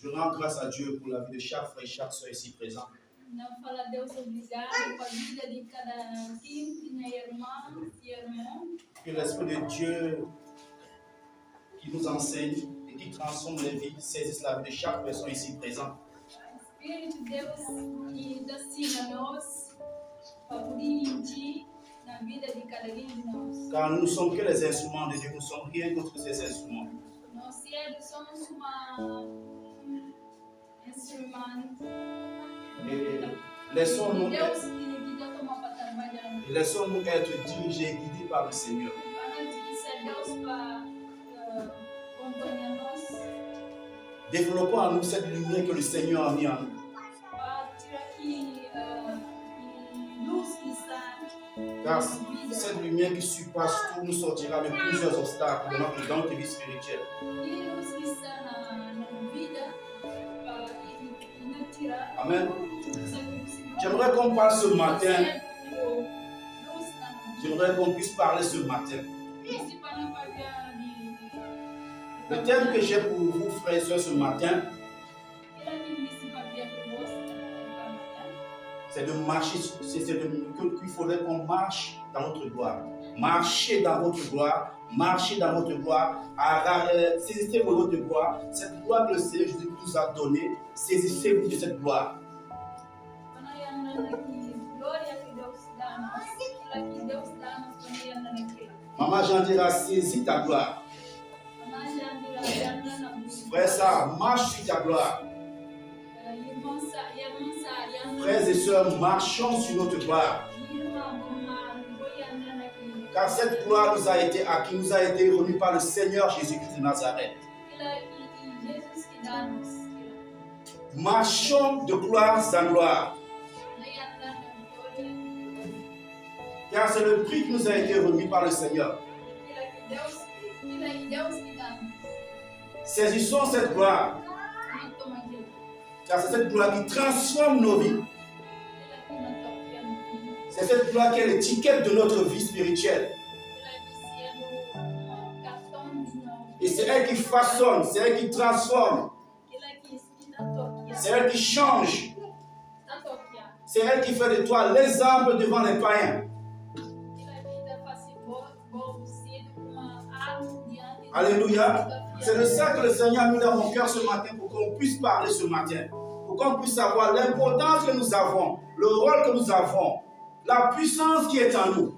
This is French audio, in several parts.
Je rends grâce à Dieu pour la vie de chaque frère et chaque soeur ici présent. Que l'Esprit de Dieu qui nous enseigne et qui transforme les vies saisisse la vie de chaque personne ici présente. Car nous ne sommes que les instruments de Dieu, nous ne sommes rien d'autre que ces instruments. Et laissons-nous être dirigés et guidés par le Seigneur. Développons en nous cette lumière que le Seigneur a mis en nous. Car cette lumière qui surpasse tout nous sortira de plusieurs obstacles dans notre vie spirituelle. Amen. J'aimerais qu'on parle ce matin. J'aimerais qu'on puisse parler ce matin. Le thème que j'ai pour vous, frères et sœurs, ce matin, c'est de marcher, qu'il faudrait qu'on marche dans notre gloire. Marchez dans votre gloire, marchez dans votre gloire, saisissez-vous de votre gloire. Cette gloire que le Seigneur Jésus nous a donnée, saisissez-vous de cette gloire. Maman Jandira, saisis ta gloire. Frère, ça marche sur ta gloire. Frères et sœurs, marchons sur notre gloire. Car cette gloire nous a été acquise, nous a été remise par le Seigneur Jésus-Christ de Nazareth. Marchons de gloire en gloire. Car c'est le prix qui nous a été remis par le Seigneur. Saisissons cette gloire. Car c'est cette gloire qui transforme nos vies. C'est cette gloire qui est l'étiquette de notre vie spirituelle. Et c'est elle qui façonne, c'est elle qui transforme. C'est elle qui change. C'est elle qui fait de toi l'exemple devant les païens. Alléluia. C'est de ça que le Seigneur a mis dans mon cœur ce matin pour qu'on puisse parler ce matin. Pour qu'on puisse savoir l'importance que nous avons, le rôle que nous avons, la puissance qui est en nous.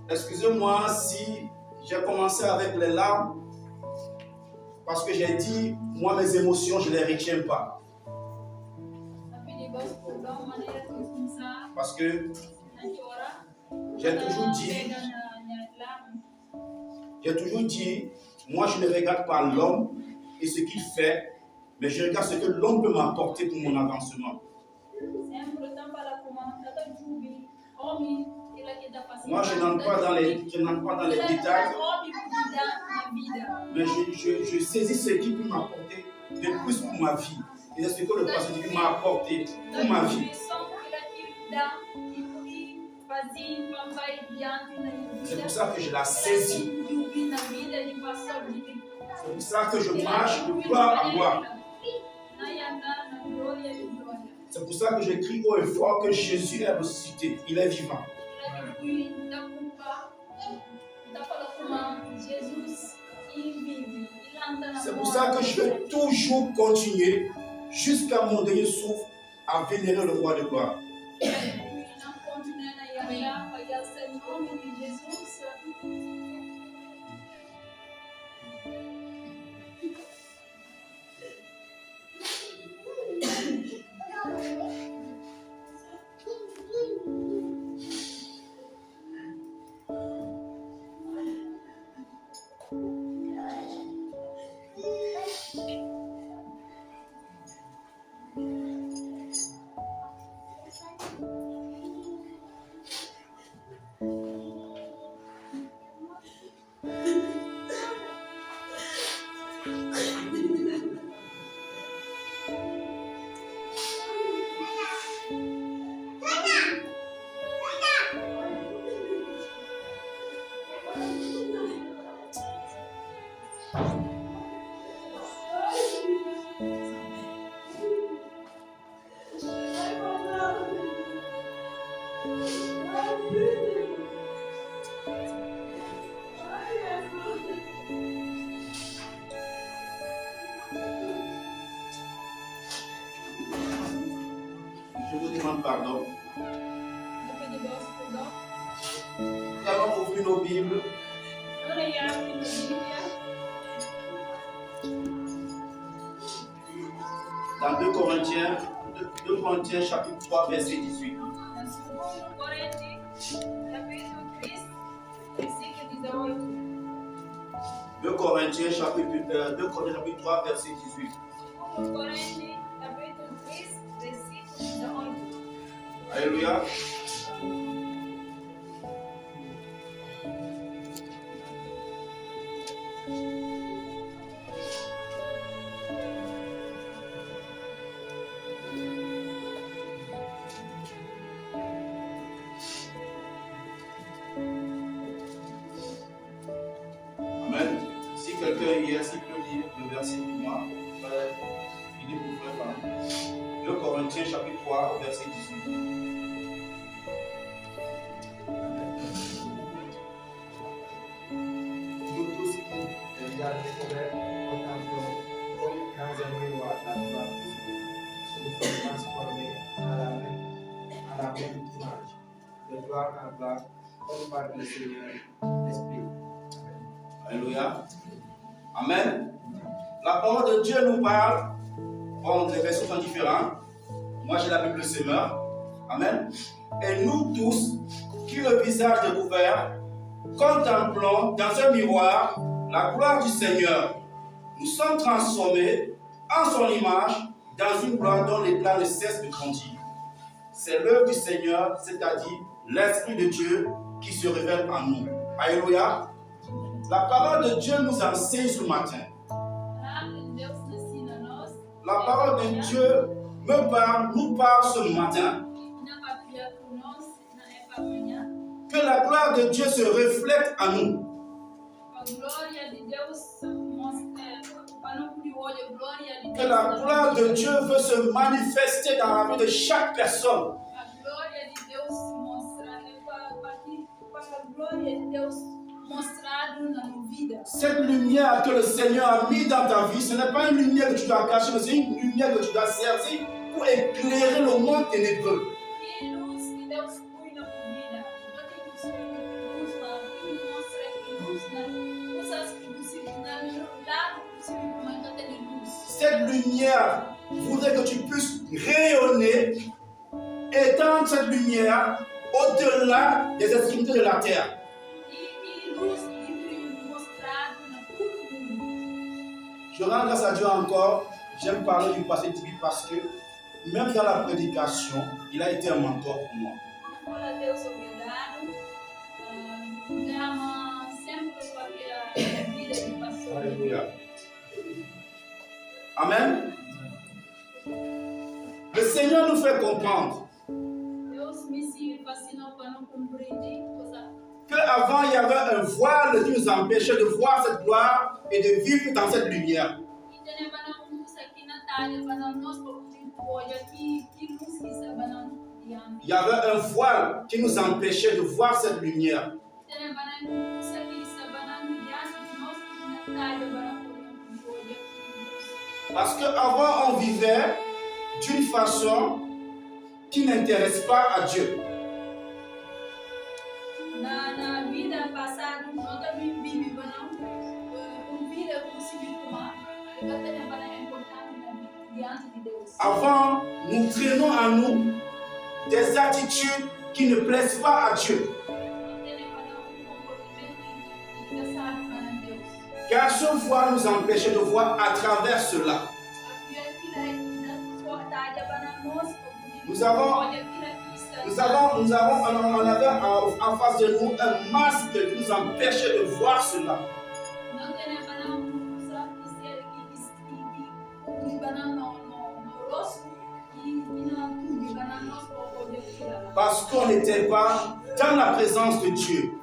Excusez-moi si j'ai commencé avec les larmes, parce que j'ai dit, moi mes émotions, je ne les retiens pas. Parce que j'ai toujours dit, moi je ne regarde pas l'homme et ce qu'il fait, mais je regarde ce que l'homme peut m'apporter pour mon avancement. Moi je n'entre pas dans les détails, mais je saisis ce qui peut m'apporter de plus pour ma vie. Et c'est ce que le pasteur Dieu m'a apporté pour ma vie. C'est pour ça que je la saisis. C'est pour ça que je marche de gloire en gloire. C'est pour ça que je crie haut et fort que Jésus est ressuscité. Il est vivant. C'est pour ça que je vais toujours continuer jusqu'à mon dernier souffle à vénérer le roi de gloire. Je vous demande pardon. Nous allons ouvrir nos Bibles. Dans 2 Corinthiens, 2 Corinthiens chapitre 3, verset 18. 2 Corinthiens chapitre 3, verset 18. Alléluia. Amen. Si quelqu'un hier, s'il peut lire le verset pour moi, il est pour frère par 2 Corinthiens chapitre 3, verset 18. Nous tous, il y a des problèmes, contemplons comme dans un miroir la gloire de Dieu. Nous sommes transformés à la même image, de gloire en gloire, comme par le Seigneur l'Esprit. Alléluia. Amen. La parole de Dieu nous parle. Bon, les versions sont différentes. Moi, j'ai la Bible Semeur. Amen. Et nous tous, qui le visage découvert, contemplons dans un miroir la gloire du Seigneur. Nous sommes transformés en son image dans une gloire dont l'éclat ne cesse de grandir. C'est l'œuvre du Seigneur, c'est-à-dire l'Esprit de Dieu qui se révèle en nous. Alléluia. La parole de Dieu nous enseigne ce matin. La parole de Dieu nous parle ce matin. Que la gloire de Dieu se reflète en nous. Que la gloire de Dieu veut se manifester dans la vie de chaque personne. Cette lumière que le Seigneur a mise dans ta vie, ce n'est pas une lumière que tu dois cacher, mais c'est une lumière que tu dois servir pour éclairer le monde ténébreux. Cette lumière voudrait que tu puisses rayonner, étendre cette lumière au-delà des extrémités de la terre. Je rends grâce à Dieu encore. J'aime parler du passé divin parce que même dans la prédication, il a été un mentor pour moi. Alléluia. Amen. Le Seigneur nous fait comprendre qu'avant il y avait un voile qui nous empêchait de voir cette gloire et de vivre dans cette lumière. Il y avait un voile qui nous empêchait de voir cette lumière. Parce qu'avant on vivait d'une façon qui n'intéresse pas à Dieu. Avant, nous traînons en nous des attitudes qui ne plaisent pas à Dieu. Car ce voile nous empêchait de voir à travers cela. On avait en face de nous un masque qui nous empêchait de voir cela. Parce qu'on n'était pas dans la présence de Dieu.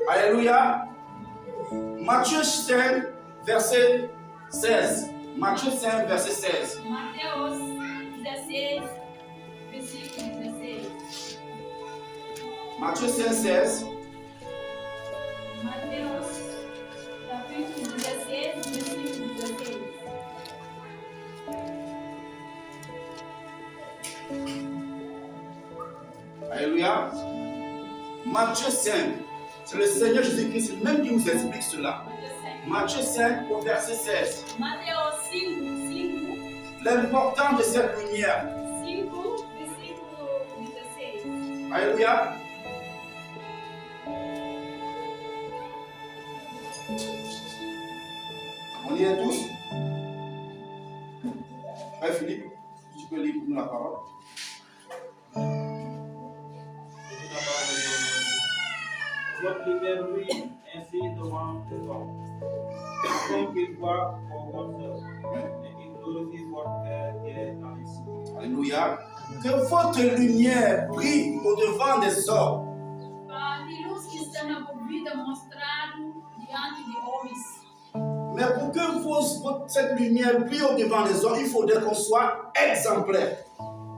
Alléluia. Matthieu 5, verset 16. Matthieu 5, verset 16. Mateus 16, versículo 16. Matthieu 5, 16. Mateus, capítulo 16, versículo 16. Alléluia. Matthieu 5. C'est le Seigneur Jésus-Christ même qui nous explique cela. Matthieu 5 au verset 16. Mateus 5, L'importance de cette lumière. 5, versículo 16. Alléluia. On y est tous. Frère Philippe, tu peux lire pour nous la parole. Votre lumière brille ainsi devant les hommes, afin qu'ils voient vos bonnes œuvres et qu'ils glorifient votre Père qui est dans les cieux. Alléluia. Que votre lumière brille au-devant des hommes. Para que luz que está na vida mostrado diante de homens. Mais pour que cette lumière brille au-devant des hommes, il faudrait qu'on soit exemplaire.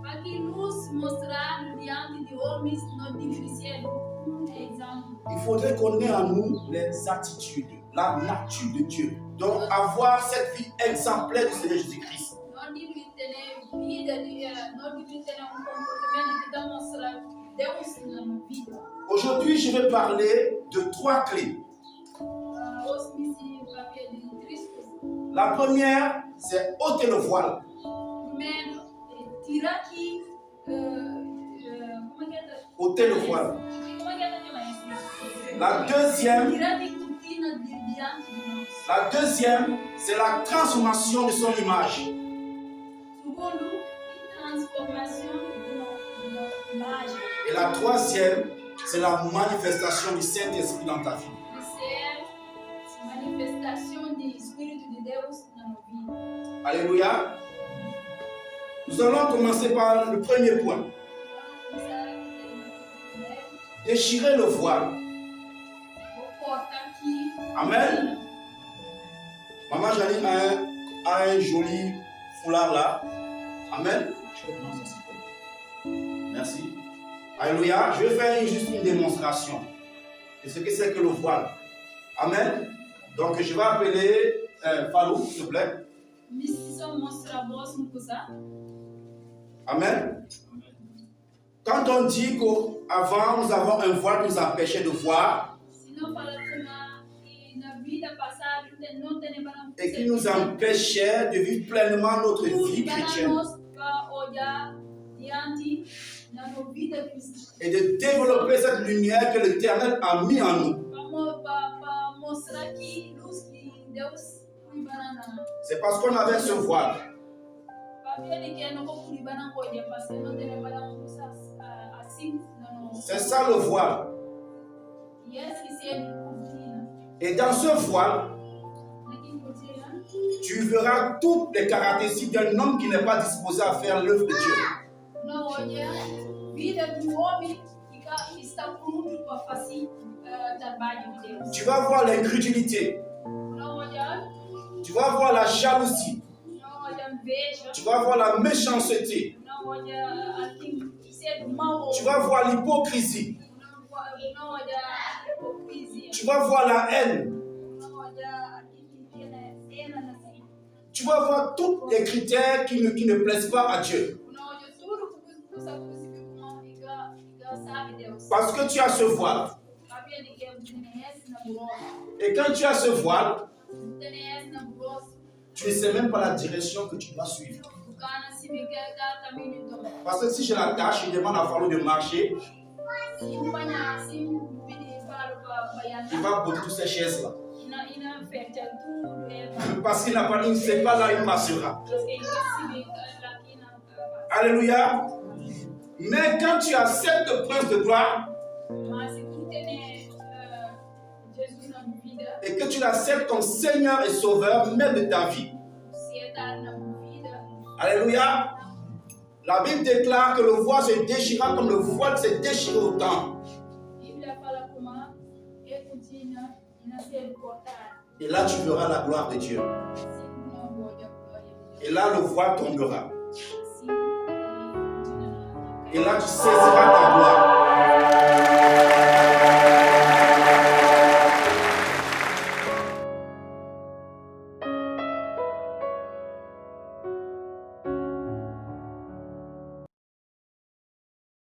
Para que luz mostrado diante de homens não deve ser exemplo. Il faudrait qu'on ait en nous les attitudes, la nature de Dieu. Donc avoir cette vie exemplaire du Seigneur Jésus-Christ. Não deve ter vida, não deve ter comportamento que demonstra Deus na vida. Aujourd'hui, je vais parler de 3 clés. Os misi papel de Cristo. La première, c'est ôter le voile. Primeiro, tirar aqui, como é que é? Ôter le voile. Como é que é mais? La deuxième, Tirar de cortina de diante de nós. la deuxième, c'est la transformation de son image. Segundo, transformação de nossa imagem. Et la troisième, c'est la manifestation du Saint-Esprit dans ta vie. Ser manifestação de Espírito de Deus na nossa vida. Alléluia. Nous allons commencer par le premier point. Vamos começar primeiro. Déchirer le voile. Vou cortar aqui. Amen. Maman Janine a un joli foulard là. Amen. Je peux prendre ça, s'il te plaît. Merci. Alléluia. Je vais faire juste une démonstration de ce que c'est que le voile. Amen. Donc je vais appeler Falou, s'il te plaît. Missão mostra a voz no coisa. Amen. Quand on dit qu'avant nous avons un voile qui nous empêchait de voir Se não falar na vida passada não tem para et qui nous empêchait de vivre pleinement notre vie chrétienne para olhar diante na nossa vida cristã. et de développer cette lumière que l'Éternel a mis en nous. Para mostrar que luz que Deus libera. C'est parce qu'on avait ce voile. C'est ça le voile. Et dans ce voile, tu verras toutes les caractéristiques d'un homme qui n'est pas disposé à faire l'œuvre de Dieu. Tu vas voir l'incrédulité. Tu vas voir la jalousie. Tu vas voir la méchanceté. Tu vas voir l'hypocrisie. Tu vas voir la haine. Tu vas voir tous les critères qui ne plaisent pas à Dieu. Parce que tu as ce voile. Et quand tu as ce voile, tu ne sais même pas la direction que tu dois suivre. Parce que si je l'attache, je demande à Falou de marcher, il va botter toutes ces chaises là. Parce qu'il ne sait pas là, il passera. Alléluia. Mais quand tu acceptes le prince de gloire et que tu l'acceptes comme Seigneur et Sauveur, même de ta vie. Alléluia. La Bible déclare que le voile se déchira comme le voile s'est déchiré au temps. Et là, tu verras la gloire de Dieu. Et là, le voile tombera. Et là, tu saisiras ta gloire.